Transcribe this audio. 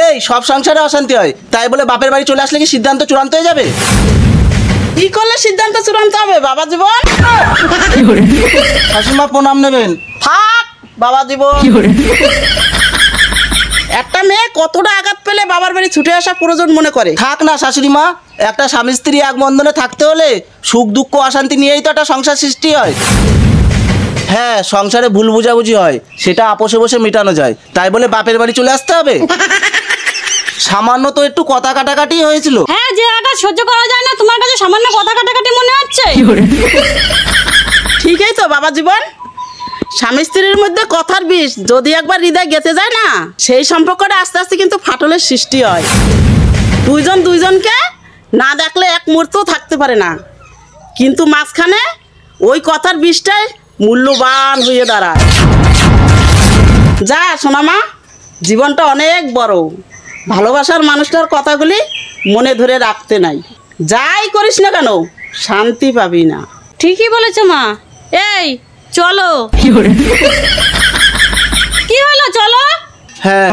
এই সব সংসারে অশান্তি হয়, তাই বলে বাপের বাড়ি চলে আসলে কি সিদ্ধান্ত চূড়ান্ত হয়ে যাবে? কি করলে সিদ্ধান্ত চূড়ান্ত হবে বাবা জীবন? শাশুড়িমা প্রণাম নেবেন। থাক বাবা জীবন। একটা মেয়ে কতটা আঘাত পেলে বাবার বাড়ি ছুটে আসা প্রয়োজন মনে করে? থাক না শাশুড়িমা, একটা স্বামী স্ত্রী এক বন্ধনে থাকতে হলে সুখ দুঃখ অশান্তি নিয়েই তো একটা সংসার সৃষ্টি হয়। হ্যাঁ, সংসারে ভুল বুঝাবুঝি হয়, সেটা আপোষে বসে মেটানো যায়, তাই বলে বাপের বাড়ি চলে আসতে হবে? সামান্য তো একটু কথা কাটাকাটি হয়েছিল। হ্যাঁ, যে আঘাত সহ্য করা যায় না তোমার কাছে সামান্য কথা কাটাকাটি মনে হচ্ছে? ঠিকই তো বাবা জীবন। স্বামী স্ত্রীর মধ্যে কথার বিষ যদি একবার হৃদয় গেঁথে যায় না, সেই সম্পর্কটা আস্তে আস্তে কিন্তু ফাটলের সৃষ্টি হয়। দুইজন দুইজনকে না দেখলে এক মুহূর্তও থাকতে পারে না, কিন্তু মাঝখানে ওই কথার বিষটাই মূল্যবান হয়ে দাঁড়ায়। যা সোনামা, জীবনটা অনেক বড়, ভালোবাসার মানুষটার কথাগুলি মনে ধরে রাখতে নাই। যাই করিস না কেন শান্তি পাবি না। ঠিকই বলেছো মা। এই চলো। কি হলো, চলো। হ্যাঁ।